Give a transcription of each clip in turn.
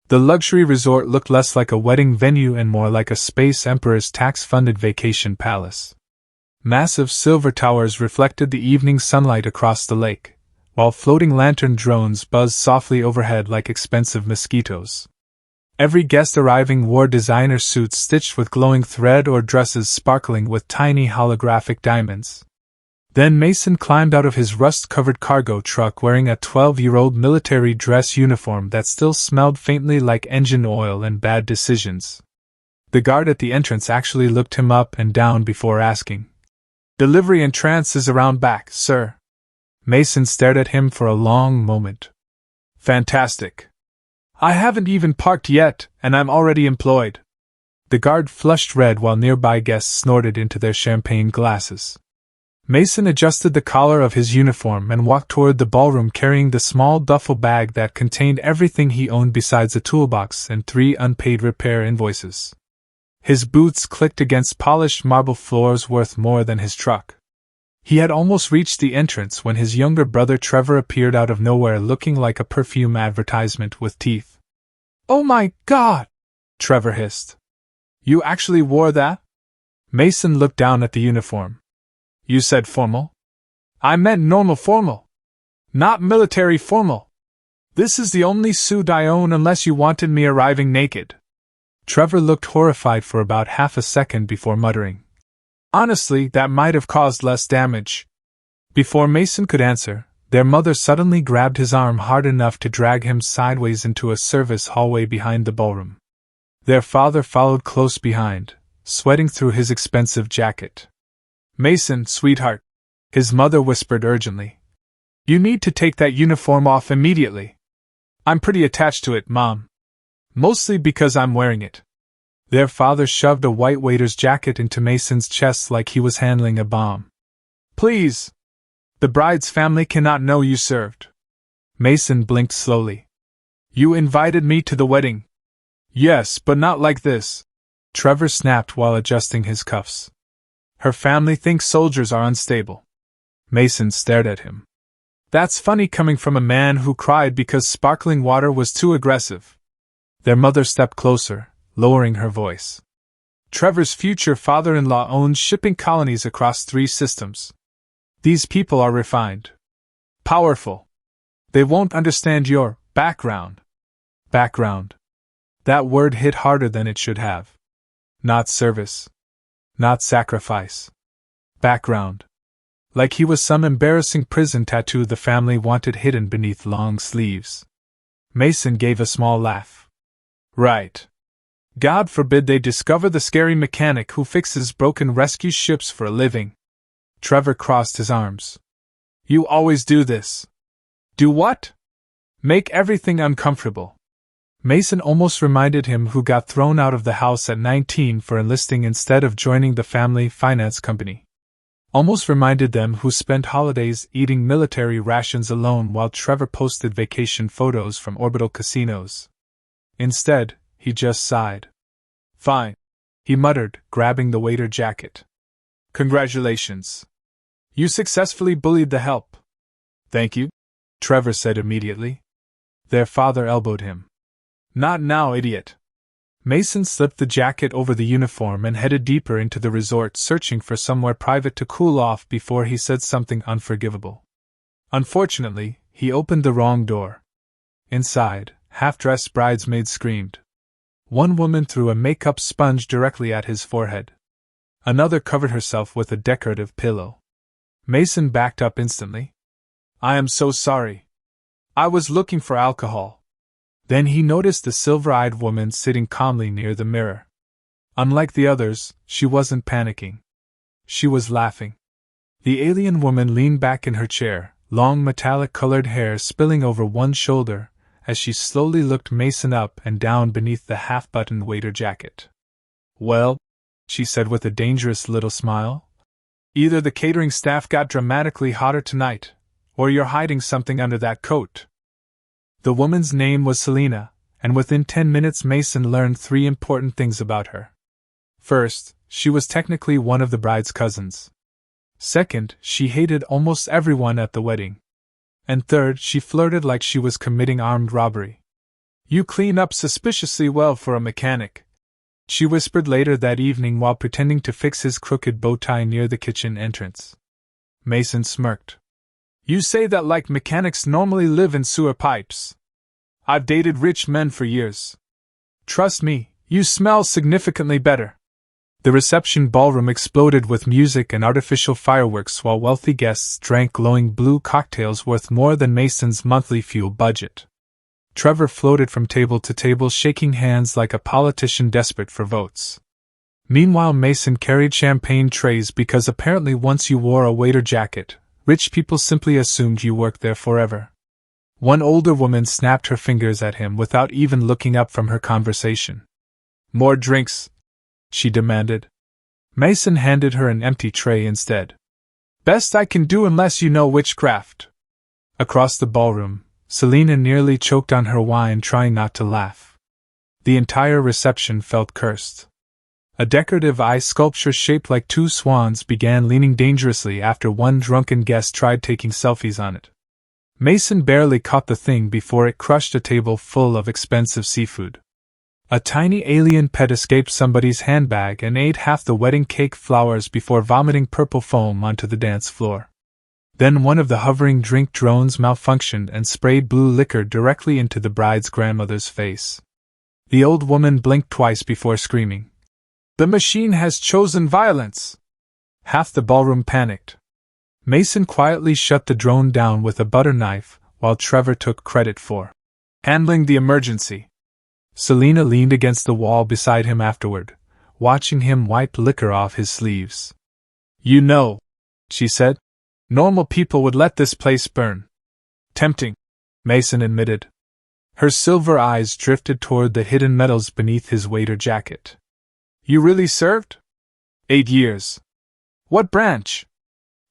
The luxury resort looked less like a wedding venue and more like a space emperor's tax-funded vacation palace. Massive silver towers reflected the evening sunlight across the lake, while floating lantern drones buzzed softly overhead like expensive mosquitoes. Every guest arriving wore designer suits stitched with glowing thread or dresses sparkling with tiny holographic diamonds. Then Mason climbed out of his rust-covered cargo truck wearing a 12-year-old military dress uniform that still smelled faintly like engine oil and bad decisions. The guard at the entrance actually looked him up and down before asking, "Delivery and trance is around back, sir." Mason stared at him for a long moment. "Fantastic. I haven't even parked yet, and I'm already employed." The guard flushed red while nearby guests snorted into their champagne glasses. Mason adjusted the collar of his uniform and walked toward the ballroom carrying the small duffel bag that contained everything he owned besides a toolbox and 3 unpaid repair invoices. His boots clicked against polished marble floors worth more than his truck. He had almost reached the entrance when his younger brother Trevor appeared out of nowhere looking like a perfume advertisement with teeth. "Oh my God!" Trevor hissed. "You actually wore that?" Mason looked down at the uniform. "You said formal?" "I meant normal formal. Not military formal. This is the only suit I own unless you wanted me arriving naked." Trevor looked horrified for about half a second before muttering, "Honestly, that might have caused less damage." Before Mason could answer, their mother suddenly grabbed his arm hard enough to drag him sideways into a service hallway behind the ballroom. Their father followed close behind, sweating through his expensive jacket. "Mason, sweetheart," his mother whispered urgently. "You need to take that uniform off immediately." "I'm pretty attached to it, Mom. Mostly because I'm wearing it." Their father shoved a white waiter's jacket into Mason's chest like he was handling a bomb. "Please! The bride's family cannot know you served." Mason blinked slowly. "You invited me to the wedding." "Yes, but not like this," Trevor snapped while adjusting his cuffs. "Her family thinks soldiers are unstable." Mason stared at him. "That's funny coming from a man who cried because sparkling water was too aggressive." Their mother stepped closer, lowering her voice. "Trevor's future father-in-law owns shipping colonies across 3 systems. These people are refined. Powerful. They won't understand your background." Background. That word hit harder than it should have. Not service. Not sacrifice. Background. Like he was some embarrassing prison tattoo the family wanted hidden beneath long sleeves. Mason gave a small laugh. "Right. God forbid they discover the scary mechanic who fixes broken rescue ships for a living." Trevor crossed his arms. "You always do this." "Do what?" "Make everything uncomfortable." Mason almost reminded him who got thrown out of the house at 19 for enlisting instead of joining the family finance company. Almost reminded them who spent holidays eating military rations alone while Trevor posted vacation photos from orbital casinos. Instead, he just sighed. "Fine," he muttered, grabbing the waiter jacket. "Congratulations. You successfully bullied the help." "Thank you," Trevor said immediately. Their father elbowed him. "Not now, idiot." Mason slipped the jacket over the uniform and headed deeper into the resort, searching for somewhere private to cool off before he said something unforgivable. Unfortunately, he opened the wrong door. Inside, half-dressed bridesmaids screamed. One woman threw a makeup sponge directly at his forehead. Another covered herself with a decorative pillow. Mason backed up instantly. "I am so sorry. I was looking for alcohol." Then he noticed the silver-eyed woman sitting calmly near the mirror. Unlike the others, she wasn't panicking. She was laughing. The alien woman leaned back in her chair, long metallic-colored hair spilling over one shoulder, as she slowly looked Mason up and down beneath the half-buttoned waiter jacket. "Well," she said with a dangerous little smile, "either the catering staff got dramatically hotter tonight, or you're hiding something under that coat." The woman's name was Selena, and within 10 minutes Mason learned 3 important things about her. First, she was technically one of the bride's cousins. Second, she hated almost everyone at the wedding. And third, she flirted like she was committing armed robbery. You clean up suspiciously well for a mechanic, she whispered later that evening while pretending to fix his crooked bow tie near the kitchen entrance. Mason smirked. You say that like mechanics normally live in sewer pipes. I've dated rich men for years. Trust me, you smell significantly better. The reception ballroom exploded with music and artificial fireworks while wealthy guests drank glowing blue cocktails worth more than Mason's monthly fuel budget. Trevor floated from table to table, shaking hands like a politician desperate for votes. Meanwhile, Mason carried champagne trays because apparently once you wore a waiter jacket, rich people simply assumed you worked there forever. One older woman snapped her fingers at him without even looking up from her conversation. More drinks, she demanded. Mason handed her an empty tray instead. Best I can do unless you know witchcraft. Across the ballroom, Selina nearly choked on her wine, trying not to laugh. The entire reception felt cursed. A decorative ice sculpture shaped like two swans began leaning dangerously after one drunken guest tried taking selfies on it. Mason barely caught the thing before it crushed a table full of expensive seafood. A tiny alien pet escaped somebody's handbag and ate half the wedding cake flowers before vomiting purple foam onto the dance floor. Then one of the hovering drink drones malfunctioned and sprayed blue liquor directly into the bride's grandmother's face. The old woman blinked twice before screaming, "The machine has chosen violence!" Half the ballroom panicked. Mason quietly shut the drone down with a butter knife, while Trevor took credit for handling the emergency. Selina leaned against the wall beside him afterward, watching him wipe liquor off his sleeves. "You know," she said, "normal people would let this place burn." "Tempting," Mason admitted. Her silver eyes drifted toward the hidden metals beneath his waiter jacket. "You really served?" 8 years. "What branch?"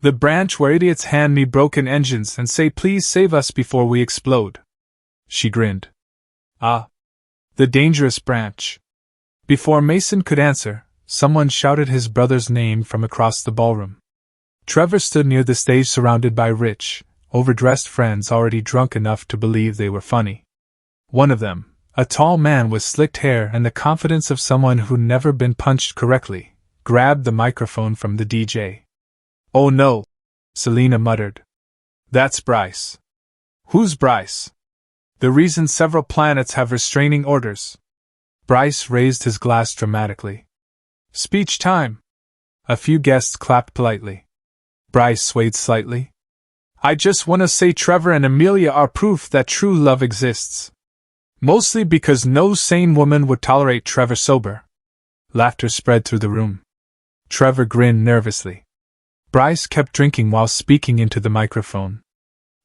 "The branch where idiots hand me broken engines and say please save us before we explode." She grinned. "Ah. The dangerous branch." Before Mason could answer, someone shouted his brother's name from across the ballroom. Trevor stood near the stage surrounded by rich, overdressed friends already drunk enough to believe they were funny. One of them, a tall man with slicked hair and the confidence of someone who'd never been punched correctly, grabbed the microphone from the DJ. "Oh no," Selina muttered. "That's Bryce." "Who's Bryce?" "The reason several planets have restraining orders." Bryce raised his glass dramatically. "Speech time." A few guests clapped politely. Bryce swayed slightly. "I just want to say Trevor and Amelia are proof that true love exists. Mostly because no sane woman would tolerate Trevor sober." Laughter spread through the room. Trevor grinned nervously. Bryce kept drinking while speaking into the microphone.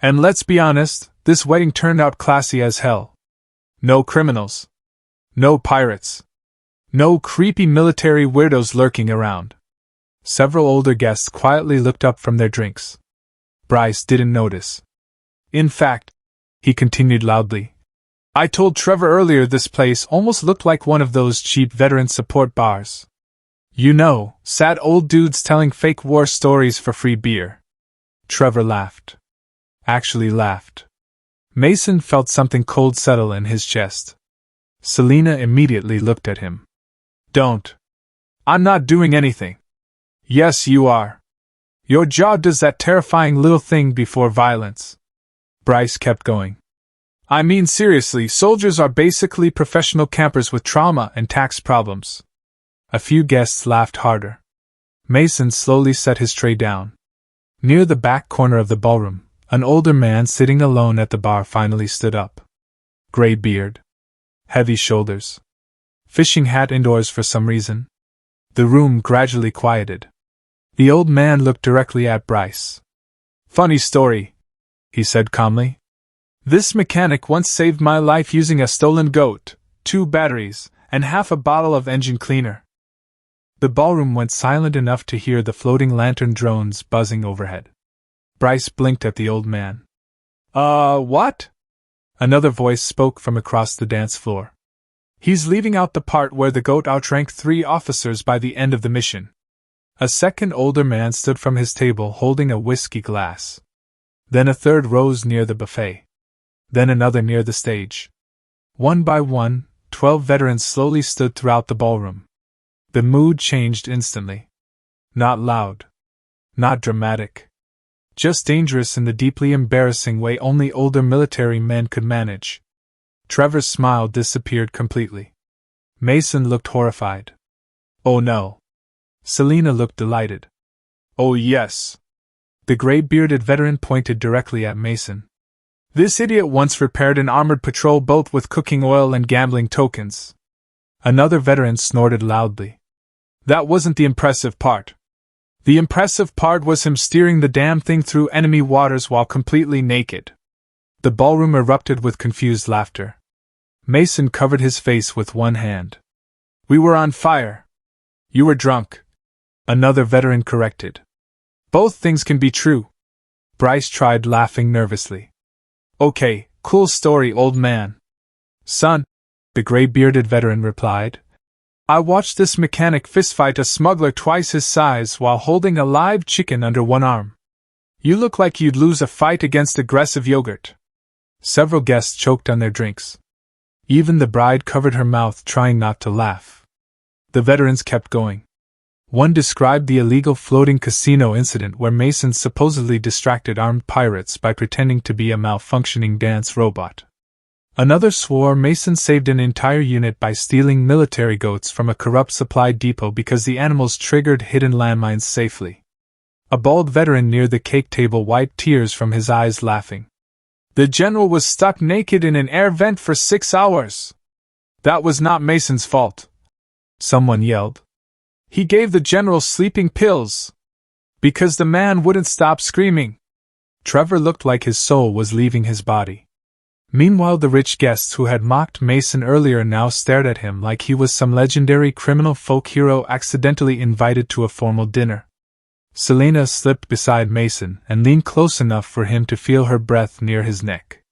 "And let's be honest, this wedding turned out classy as hell. No criminals. No pirates. No creepy military weirdos lurking around." Several older guests quietly looked up from their drinks. Bryce didn't notice. "In fact," he continued loudly, "I told Trevor earlier this place almost looked like one of those cheap veteran support bars. You know, sad old dudes telling fake war stories for free beer." Trevor laughed. Actually laughed. Mason felt something cold settle in his chest. Selina immediately looked at him. "Don't. I'm not doing anything." "Yes, you are. Your jaw does that terrifying little thing before violence." Bryce kept going. "I mean seriously, soldiers are basically professional campers with trauma and tax problems." A few guests laughed harder. Mason slowly set his tray down. Near the back corner of the ballroom, an older man sitting alone at the bar finally stood up. Gray beard. Heavy shoulders. Fishing hat indoors for some reason. The room gradually quieted. The old man looked directly at Bryce. "Funny story," he said calmly. "This mechanic once saved my life using a stolen goat, 2 batteries, and half a bottle of engine cleaner." The ballroom went silent enough to hear the floating lantern drones buzzing overhead. Bryce blinked at the old man. What?" Another voice spoke from across the dance floor. "He's leaving out the part where the goat outranked 3 officers by the end of the mission." A second older man stood from his table holding a whiskey glass. Then a third rose near the buffet. Then another near the stage. One by one, 12 veterans slowly stood throughout the ballroom. The mood changed instantly. Not loud. Not dramatic. Just dangerous in the deeply embarrassing way only older military men could manage. Trevor's smile disappeared completely. Mason looked horrified. Oh no. Selina looked delighted. Oh yes. The gray-bearded veteran pointed directly at Mason. This idiot once repaired an armored patrol boat with cooking oil and gambling tokens. Another veteran snorted loudly. That wasn't the impressive part. The impressive part was him steering the damn thing through enemy waters while completely naked. The ballroom erupted with confused laughter. Mason covered his face with one hand. We were on fire. You were drunk. Another veteran corrected. Both things can be true. Bryce tried laughing nervously. Okay, cool story, old man. Son, the gray-bearded veteran replied. I watched this mechanic fistfight a smuggler twice his size while holding a live chicken under one arm. You look like you'd lose a fight against aggressive yogurt. Several guests choked on their drinks. Even the bride covered her mouth trying not to laugh. The veterans kept going. One described the illegal floating casino incident where Mason supposedly distracted armed pirates by pretending to be a malfunctioning dance robot. Another swore Mason saved an entire unit by stealing military goats from a corrupt supply depot because the animals triggered hidden landmines safely. A bald veteran near the cake table wiped tears from his eyes laughing. The general was stuck naked in an air vent for 6 hours. That was not Mason's fault. Someone yelled. He gave the general sleeping pills. Because the man wouldn't stop screaming. Trevor looked like his soul was leaving his body. Meanwhile, the rich guests who had mocked Mason earlier now stared at him like he was some legendary criminal folk hero accidentally invited to a formal dinner. Selina slipped beside Mason and leaned close enough for him to feel her breath near his neck.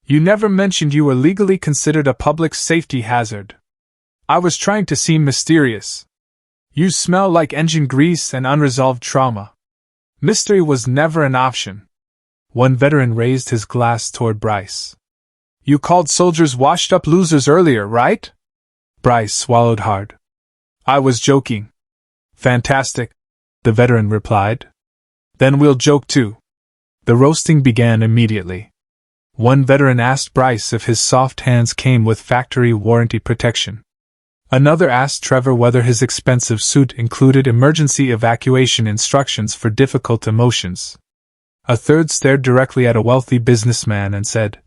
You never mentioned you were legally considered a public safety hazard. I was trying to seem mysterious. You smell like engine grease and unresolved trauma. Mystery was never an option. One veteran raised his glass toward Bryce. You called soldiers washed-up losers earlier, right? Bryce swallowed hard. I was joking. Fantastic, the veteran replied. Then we'll joke too. The roasting began immediately. One veteran asked Bryce if his soft hands came with factory warranty protection. Another asked Trevor whether his expensive suit included emergency evacuation instructions for difficult emotions. A third stared directly at a wealthy businessman and said,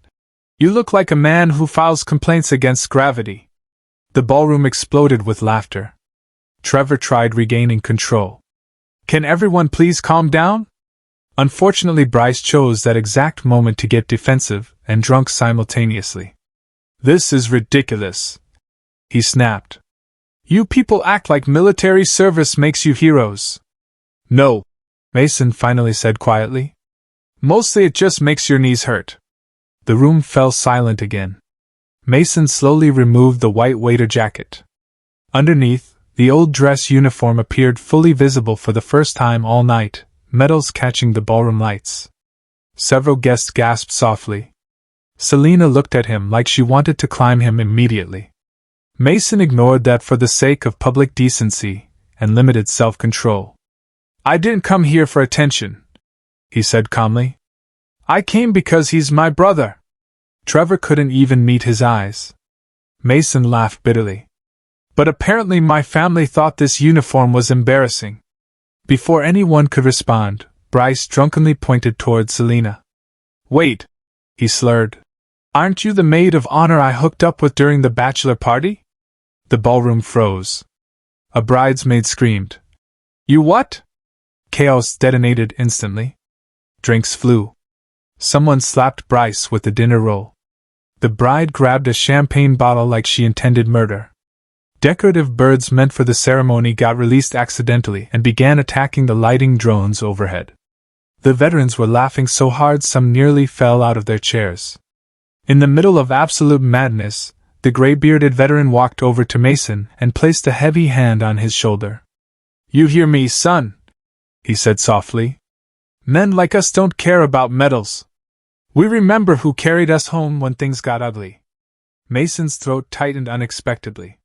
You look like a man who files complaints against gravity. The ballroom exploded with laughter. Trevor tried regaining control. Can everyone please calm down? Unfortunately, Bryce chose that exact moment to get defensive and drunk simultaneously. This is ridiculous, he snapped. You people act like military service makes you heroes. No, Mason finally said quietly. Mostly it just makes your knees hurt. The room fell silent again. Mason slowly removed the white waiter jacket. Underneath, the old dress uniform appeared fully visible for the first time all night, medals catching the ballroom lights. Several guests gasped softly. Selina looked at him like she wanted to climb him immediately. Mason ignored that for the sake of public decency and limited self-control. I didn't come here for attention, he said calmly. I came because he's my brother. Trevor couldn't even meet his eyes. Mason laughed bitterly. But apparently my family thought this uniform was embarrassing. Before anyone could respond, Bryce drunkenly pointed toward Selina. Wait, he slurred. Aren't you the maid of honor I hooked up with during the bachelor party? The ballroom froze. A bridesmaid screamed. You what? Chaos detonated instantly. Drinks flew. Someone slapped Bryce with the dinner roll. The bride grabbed a champagne bottle like she intended murder. Decorative birds meant for the ceremony got released accidentally and began attacking the lighting drones overhead. The veterans were laughing so hard some nearly fell out of their chairs. In the middle of absolute madness, the gray-bearded veteran walked over to Mason and placed a heavy hand on his shoulder. You hear me, son? He said softly. Men like us don't care about medals. We remember who carried us home when things got ugly. Mason's throat tightened unexpectedly.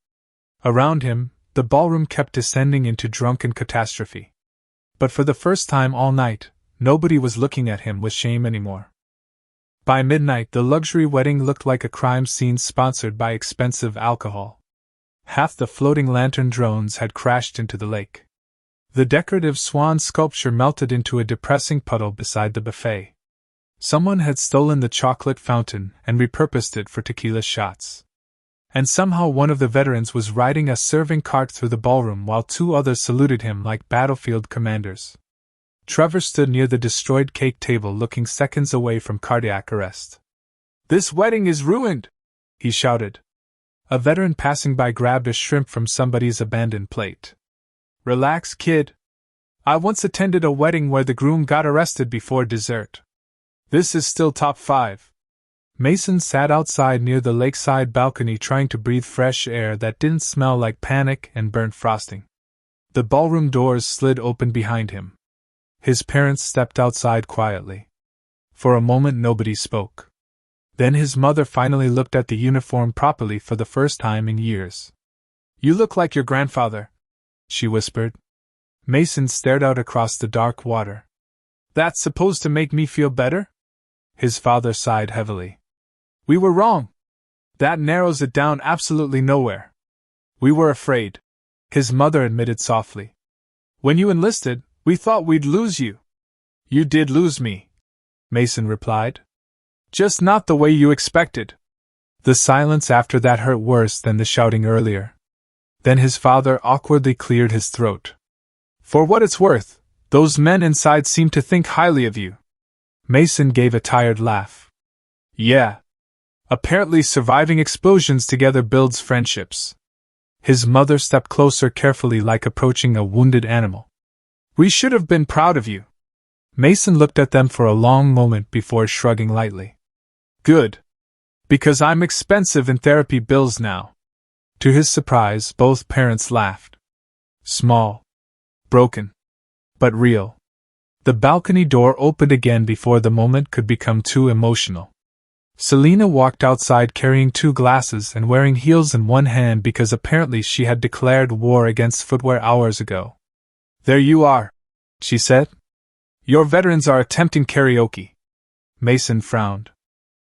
Around him, the ballroom kept descending into drunken catastrophe. But for the first time all night, nobody was looking at him with shame anymore. By midnight, the luxury wedding looked like a crime scene sponsored by expensive alcohol. Half the floating lantern drones had crashed into the lake. The decorative swan sculpture melted into a depressing puddle beside the buffet. Someone had stolen the chocolate fountain and repurposed it for tequila shots. And somehow one of the veterans was riding a serving cart through the ballroom while two others saluted him like battlefield commanders. Trevor stood near the destroyed cake table looking seconds away from cardiac arrest. "This wedding is ruined!" he shouted. A veteran passing by grabbed a shrimp from somebody's abandoned plate. "Relax, kid. I once attended a wedding where the groom got arrested before dessert. This is still top 5. Mason sat outside near the lakeside balcony trying to breathe fresh air that didn't smell like panic and burnt frosting. The ballroom doors slid open behind him. His parents stepped outside quietly. For a moment nobody spoke. Then his mother finally looked at the uniform properly for the first time in years. "You look like your grandfather," she whispered. Mason stared out across the dark water. "That's supposed to make me feel better?" His father sighed heavily. "We were wrong. That narrows it down absolutely nowhere. We were afraid," his mother admitted softly. "When you enlisted, we thought we'd lose you." "You did lose me," Mason replied. "Just not the way you expected." The silence after that hurt worse than the shouting earlier. Then his father awkwardly cleared his throat. "For what it's worth, those men inside seem to think highly of you." Mason gave a tired laugh. "Yeah. Apparently surviving explosions together builds friendships." His mother stepped closer carefully like approaching a wounded animal. "We should have been proud of you." Mason looked at them for a long moment before shrugging lightly. "Good. Because I'm expensive in therapy bills now." To his surprise, both parents laughed. Small. Broken. But real. The balcony door opened again before the moment could become too emotional. Selina walked outside carrying 2 glasses and wearing heels in one hand because apparently she had declared war against footwear hours ago. "There you are," she said. "Your veterans are attempting karaoke." Mason frowned.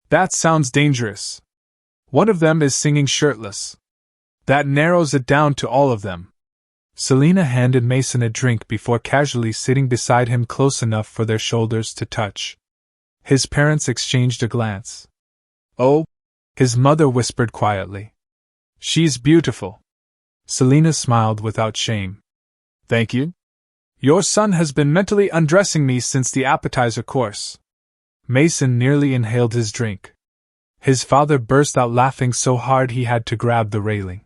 "That sounds dangerous. One of them is singing shirtless. That narrows it down to all of them." Selina handed Mason a drink before casually sitting beside him close enough for their shoulders to touch. His parents exchanged a glance. "Oh," his mother whispered quietly. "She's beautiful." Selina smiled without shame. "Thank you. Your son has been mentally undressing me since the appetizer course." Mason nearly inhaled his drink. His father burst out laughing so hard he had to grab the railing.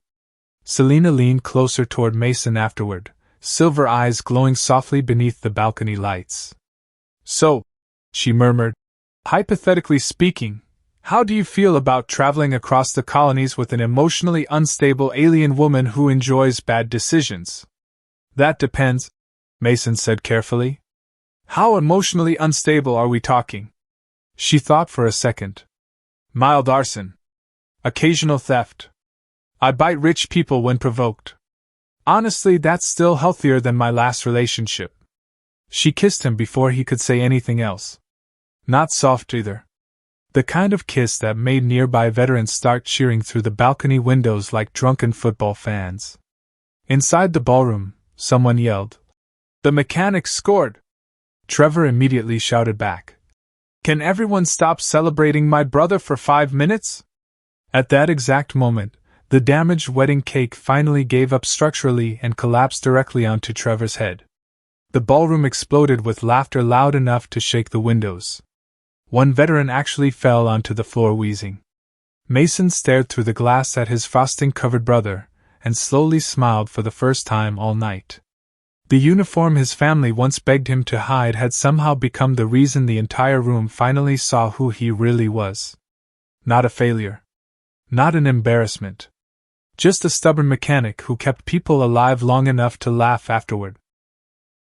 Selina leaned closer toward Mason afterward, silver eyes glowing softly beneath the balcony lights. "So," she murmured, "hypothetically speaking, how do you feel about traveling across the colonies with an emotionally unstable alien woman who enjoys bad decisions?" "That depends," Mason said carefully. "How emotionally unstable are we talking?" She thought for a second. "Mild arson. Occasional theft. I bite rich people when provoked. Honestly, that's still healthier than my last relationship." She kissed him before he could say anything else. Not soft either. The kind of kiss that made nearby veterans start cheering through the balcony windows like drunken football fans. Inside the ballroom, someone yelled, "The mechanic scored!" Trevor immediately shouted back, "Can everyone stop celebrating my brother for 5 minutes?" At that exact moment, the damaged wedding cake finally gave up structurally and collapsed directly onto Trevor's head. The ballroom exploded with laughter loud enough to shake the windows. One veteran actually fell onto the floor wheezing. Mason stared through the glass at his frosting-covered brother, and slowly smiled for the first time all night. The uniform his family once begged him to hide had somehow become the reason the entire room finally saw who he really was. Not a failure. Not an embarrassment. Just a stubborn mechanic who kept people alive long enough to laugh afterward.